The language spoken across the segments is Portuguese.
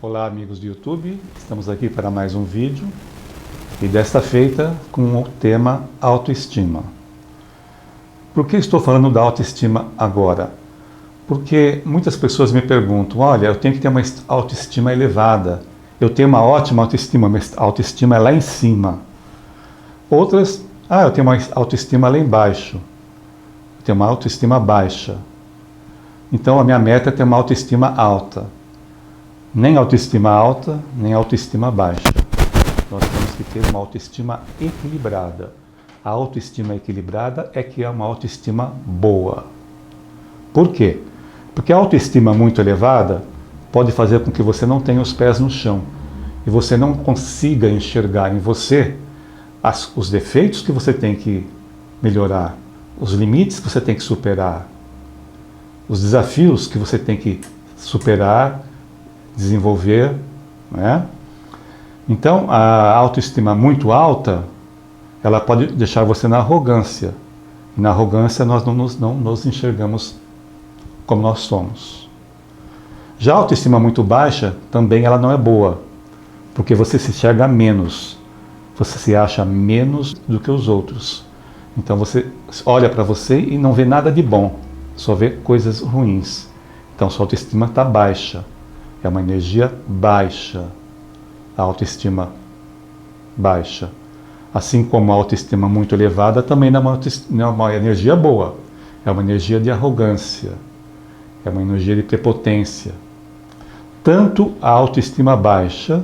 Olá amigos do YouTube, estamos aqui para mais um vídeo e desta feita com o tema autoestima. Por que estou falando da autoestima agora? Porque muitas pessoas me perguntam, olha, eu tenho que ter uma autoestima elevada, eu tenho uma ótima autoestima, mas a autoestima é lá em cima. Outras, eu tenho uma autoestima lá embaixo, eu tenho uma autoestima baixa. Então a minha meta é ter uma autoestima alta. Nem autoestima alta, nem autoestima baixa. Nós temos que ter uma autoestima equilibrada. A autoestima equilibrada é que é uma autoestima boa. Por quê? Porque a autoestima muito elevada pode fazer com que você não tenha os pés no chão e você não consiga enxergar em você os defeitos que você tem que melhorar, os limites que você tem que superar, os desafios que você tem que superar, desenvolver, né? Então, a autoestima muito alta, ela pode deixar você na arrogância. E na arrogância nós não nos enxergamos como nós somos. Já a autoestima muito baixa, também ela não é boa, porque você se enxerga menos, você se acha menos do que os outros. Então você olha para você e não vê nada de bom, só vê coisas ruins. Então sua autoestima está baixa. É uma energia baixa, a autoestima baixa. Assim como a autoestima muito elevada também não é uma energia boa. É uma energia de arrogância, é uma energia de prepotência. Tanto a autoestima baixa,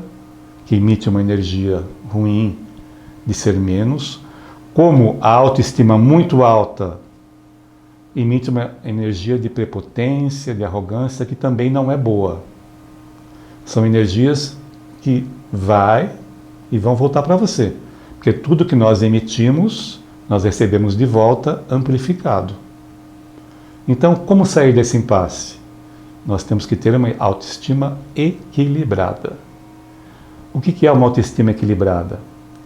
que emite uma energia ruim de ser menos, como a autoestima muito alta, emite uma energia de prepotência, de arrogância, que também não é boa. São energias que vão voltar para você. Porque tudo que nós emitimos, nós recebemos de volta amplificado. Então, como sair desse impasse? Nós temos que ter uma autoestima equilibrada. O que é uma autoestima equilibrada?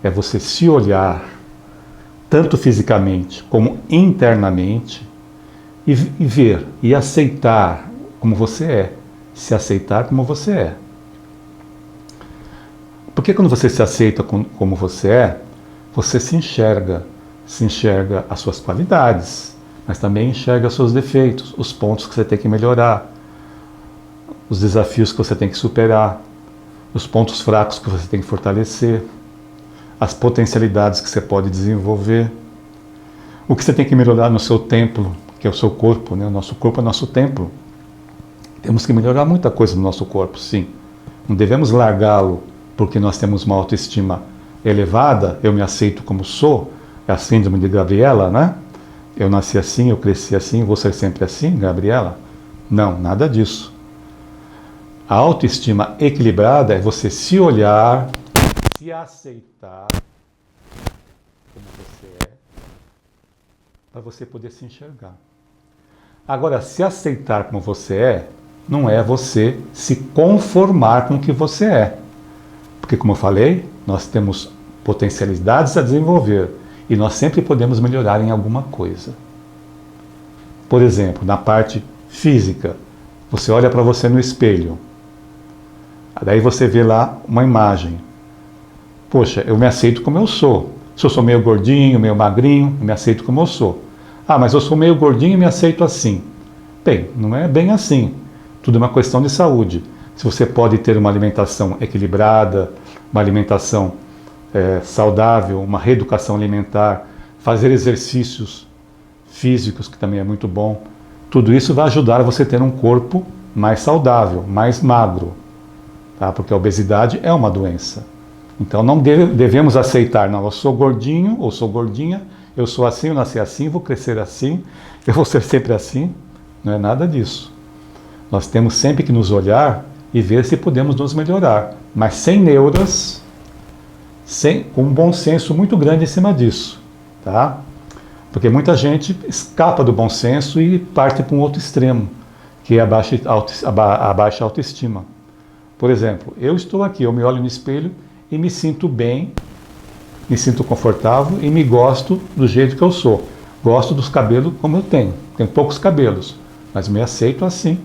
É você se olhar, tanto fisicamente como internamente, e ver e aceitar como você é. Se aceitar como você é. Porque quando você se aceita como você se enxerga as suas qualidades, mas também enxerga os seus defeitos, os pontos que você tem que melhorar, os desafios que você tem que superar, os pontos fracos que você tem que fortalecer, as potencialidades que você pode desenvolver, o que você tem que melhorar no seu templo, que é o seu corpo, né? O nosso corpo é nosso templo. Temos que melhorar muita coisa no nosso corpo, sim. Não devemos largá-lo porque nós temos uma autoestima elevada, eu me aceito como sou, é a síndrome de Gabriela, né? Eu nasci assim, eu cresci assim, vou ser sempre assim, Gabriela? Não, nada disso. A autoestima equilibrada é você se olhar, se aceitar como você é, para você poder se enxergar. Agora, se aceitar como você é, não é você se conformar com o que você é. Porque, como eu falei, nós temos potencialidades a desenvolver e nós sempre podemos melhorar em alguma coisa. Por exemplo, na parte física, você olha para você no espelho, daí você vê lá uma imagem. Poxa, eu me aceito como eu sou. Se eu sou meio gordinho, meio magrinho, eu me aceito como eu sou. Mas eu sou meio gordinho e me aceito assim. Bem, não é bem assim. Tudo é uma questão de saúde. Se você pode ter uma alimentação equilibrada, uma alimentação saudável, uma reeducação alimentar, fazer exercícios físicos, que também é muito bom, tudo isso vai ajudar você a ter um corpo mais saudável, mais magro. Tá? Porque a obesidade é uma doença. Então não devemos aceitar, não, eu sou gordinho ou sou gordinha, eu sou assim, eu nasci assim, vou crescer assim, eu vou ser sempre assim. Não é nada disso. Nós temos sempre que nos olhar e ver se podemos nos melhorar, mas sem neuras, com um bom senso muito grande em cima disso, tá? Porque muita gente escapa do bom senso e parte para um outro extremo, que é a baixa autoestima. Por exemplo, eu estou aqui, eu me olho no espelho e me sinto bem, me sinto confortável e me gosto do jeito que eu sou. Gosto dos cabelos como eu tenho poucos cabelos, mas me aceito assim.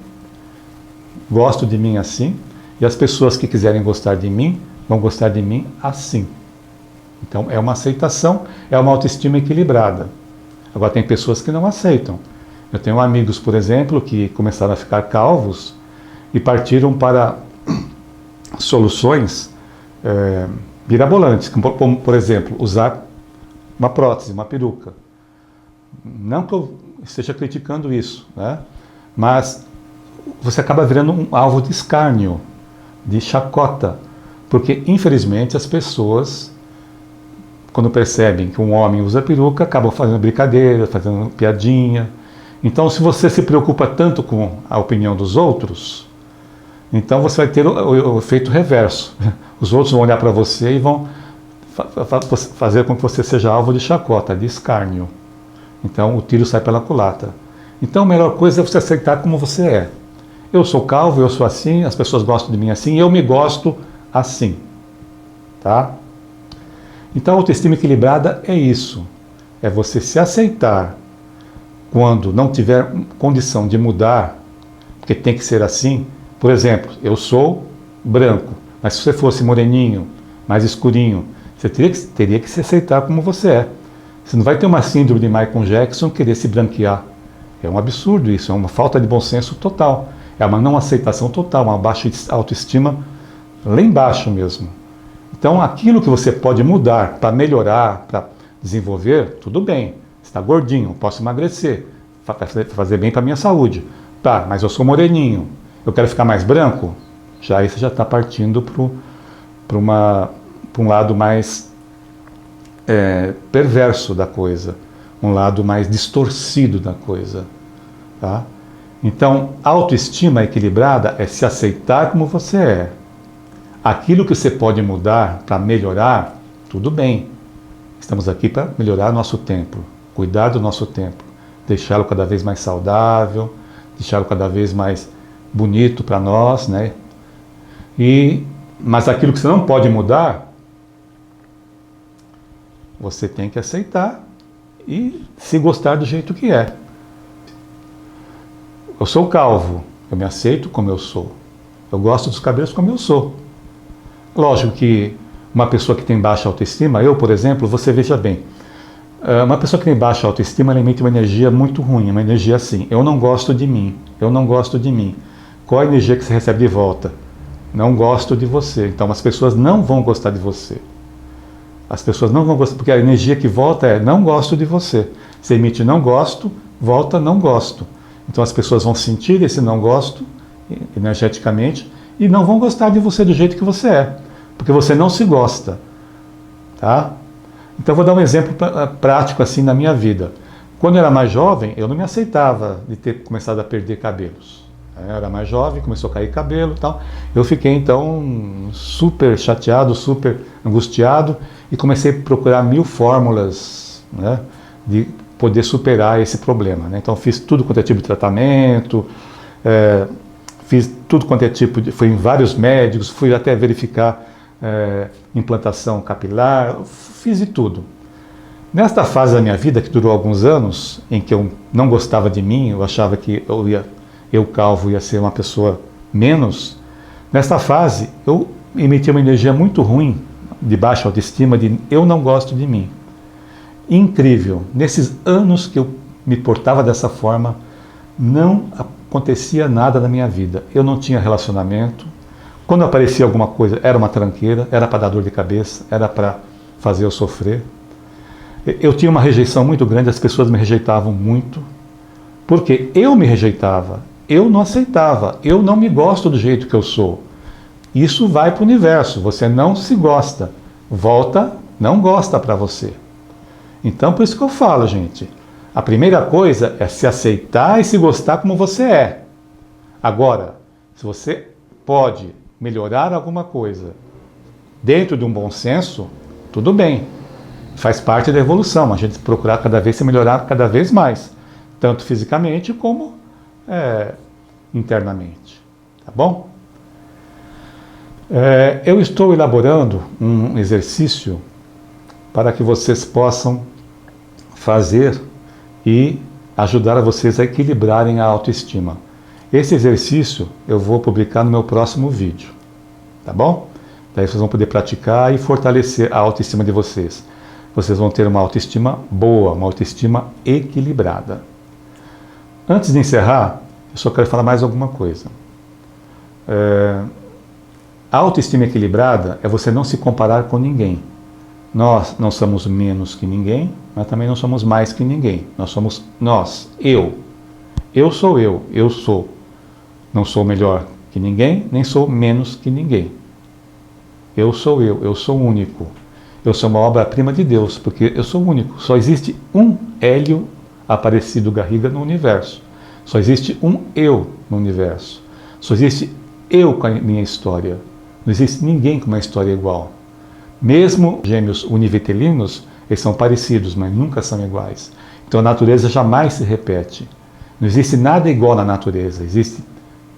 Gosto de mim assim E as pessoas que quiserem gostar de mim, vão gostar de mim assim. Então é uma aceitação, é uma autoestima equilibrada. Agora tem pessoas que não aceitam. Eu tenho amigos, por exemplo, que começaram a ficar calvos e partiram para soluções mirabolantes, como, por exemplo, usar uma prótese, uma peruca. Não que eu esteja criticando isso, né? Mas você acaba virando um alvo de escárnio, de chacota, porque infelizmente as pessoas, quando percebem que um homem usa peruca, acabam fazendo brincadeira, fazendo piadinha. Então, se você se preocupa tanto com a opinião dos outros, então você vai ter o efeito reverso. Os outros vão olhar para você e vão fazer com que você seja alvo de chacota, de escárnio. Então, o tiro sai pela culatra. Então, a melhor coisa é você aceitar como você é. Eu sou calvo, eu sou assim, as pessoas gostam de mim assim, eu me gosto assim. Tá? Então, a autoestima equilibrada é isso. É você se aceitar quando não tiver condição de mudar, porque tem que ser assim. Por exemplo, eu sou branco, mas se você fosse moreninho, mais escurinho, você teria que se aceitar como você é. Você não vai ter uma síndrome de Michael Jackson querer se branquear. É um absurdo isso, é uma falta de bom senso total. É uma não aceitação total, uma baixa autoestima lá embaixo mesmo. Então, aquilo que você pode mudar para melhorar, para desenvolver, tudo bem. Você está gordinho, posso emagrecer, fazer bem para a minha saúde. Tá, mas eu sou moreninho, eu quero ficar mais branco? Já aí você já está partindo para um lado mais perverso da coisa, um lado mais distorcido da coisa. Tá? Então, autoestima equilibrada é se aceitar como você é. Aquilo que você pode mudar para melhorar, tudo bem. Estamos aqui para melhorar nosso templo, cuidar do nosso templo, deixá-lo cada vez mais saudável, deixá-lo cada vez mais bonito para nós, né? Mas aquilo que você não pode mudar, você tem que aceitar e se gostar do jeito que é. Eu sou calvo, eu me aceito como eu sou. Eu gosto dos cabelos como eu sou. Lógico que uma pessoa que tem baixa autoestima, eu, por exemplo, você veja bem, uma pessoa que tem baixa autoestima, ela emite uma energia muito ruim, uma energia assim, eu não gosto de mim, eu não gosto de mim. Qual a energia que você recebe de volta? Não gosto de você. Então as pessoas não vão gostar de você. As pessoas não vão gostar, porque a energia que volta é não gosto de você. Você emite não gosto, volta não gosto. Então as pessoas vão sentir esse não gosto energeticamente e não vão gostar de você do jeito que você é, porque você não se gosta. Tá? Então eu vou dar um exemplo prático assim na minha vida. Quando eu era mais jovem, eu não me aceitava de ter começado a perder cabelos. Eu era mais jovem, começou a cair cabelo e tal. Eu fiquei então super chateado, super angustiado e comecei a procurar 1000 fórmulas, né, de poder superar esse problema. Né? Então fiz tudo quanto é tipo de tratamento, fiz tudo quanto é tipo de... Fui em vários médicos, fui até verificar implantação capilar, fiz de tudo. Nesta fase da minha vida, que durou alguns anos, em que eu não gostava de mim, eu achava que eu calvo ia ser uma pessoa menos, nesta fase eu emitia uma energia muito ruim, de baixa autoestima, de eu não gosto de mim. Incrível, nesses anos que eu me portava dessa forma, não acontecia nada na minha vida. Eu não tinha relacionamento, quando aparecia alguma coisa era uma tranqueira, era para dar dor de cabeça, era para fazer eu sofrer. Eu tinha uma rejeição muito grande, as pessoas me rejeitavam muito, porque eu me rejeitava. Eu não aceitava, eu não me gosto do jeito que eu sou. Isso vai para o universo, você não se gosta, volta, não gosta para você. Então, por isso que eu falo, gente, a primeira coisa é se aceitar e se gostar como você é. Agora, se você pode melhorar alguma coisa dentro de um bom senso, tudo bem, faz parte da evolução, a gente procurar cada vez se melhorar cada vez mais, tanto fisicamente como internamente, tá bom? Eu estou elaborando um exercício para que vocês possam fazer e ajudar a vocês a equilibrarem a autoestima. Esse exercício eu vou publicar no meu próximo vídeo, tá bom? Daí vocês vão poder praticar e fortalecer a autoestima de vocês. Vocês vão ter uma autoestima boa, uma autoestima equilibrada. Antes de encerrar, eu só quero falar mais alguma coisa. A autoestima equilibrada é você não se comparar com ninguém. Nós não somos menos que ninguém, mas também não somos mais que ninguém. Nós somos nós, eu. Eu sou eu sou. Não sou melhor que ninguém, nem sou menos que ninguém. Eu sou único. Eu sou uma obra-prima de Deus, porque eu sou único. Só existe um Hélio Aparecido Garriga no universo. Só existe um eu no universo. Só existe eu com a minha história. Não existe ninguém com uma história igual. Mesmo gêmeos univitelinos, eles são parecidos, mas nunca são iguais. Então a natureza jamais se repete. Não existe nada igual na natureza. Existem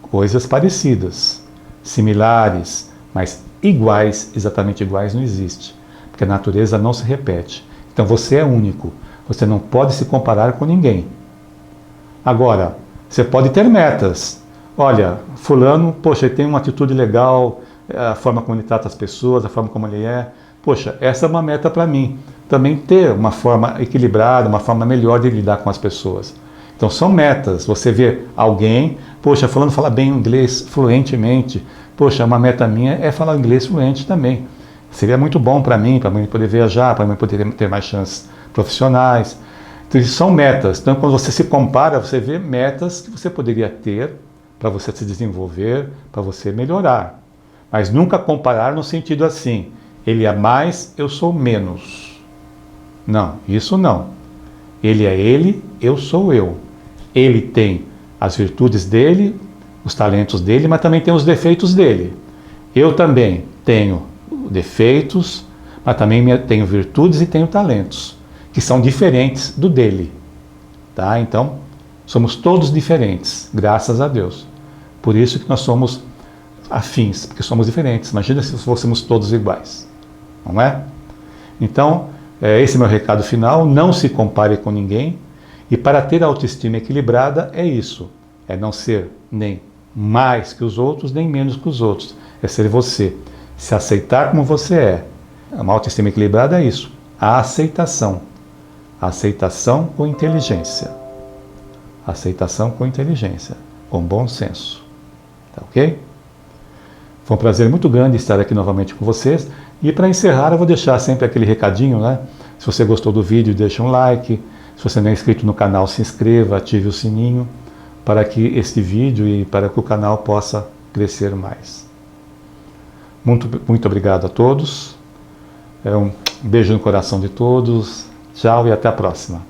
coisas parecidas, similares, mas iguais, exatamente iguais, não existe. Porque a natureza não se repete. Então você é único. Você não pode se comparar com ninguém. Agora, você pode ter metas. Olha, fulano, poxa, ele tem uma atitude legal, a forma como ele trata as pessoas, a forma como ele é. Poxa, essa é uma meta para mim. Também ter uma forma equilibrada, uma forma melhor de lidar com as pessoas. Então são metas. Você vê alguém, poxa, fulano fala bem inglês fluentemente. Poxa, uma meta minha é falar inglês fluente também. Seria muito bom para mim poder viajar, para mim poder ter mais chances profissionais. Então isso são metas. Então quando você se compara, você vê metas que você poderia ter para você se desenvolver, para você melhorar. Mas nunca comparar no sentido assim, ele é mais, eu sou menos. Não, isso não. Ele é ele, eu sou eu. Ele tem as virtudes dele, os talentos dele, mas também tem os defeitos dele. Eu também tenho defeitos, mas também tenho virtudes e tenho talentos, que são diferentes do dele. Tá? Então, somos todos diferentes, graças a Deus. Por isso que nós somos afins, porque somos diferentes. Imagina se fôssemos todos iguais, não é? Então, esse é meu recado final. Não se compare com ninguém. E para ter a autoestima equilibrada é isso. É não ser nem mais que os outros, nem menos que os outros. É ser você. Se aceitar como você é. Uma autoestima equilibrada é isso. A aceitação. A aceitação com inteligência. A aceitação com inteligência. Com bom senso. Tá ok? Foi um prazer muito grande estar aqui novamente com vocês. E para encerrar, eu vou deixar sempre aquele recadinho, né? Se você gostou do vídeo, deixa um like. Se você não é inscrito no canal, se inscreva, ative o sininho para que este vídeo e para que o canal possa crescer mais. Muito obrigado a todos. Um beijo no coração de todos. Tchau e até a próxima.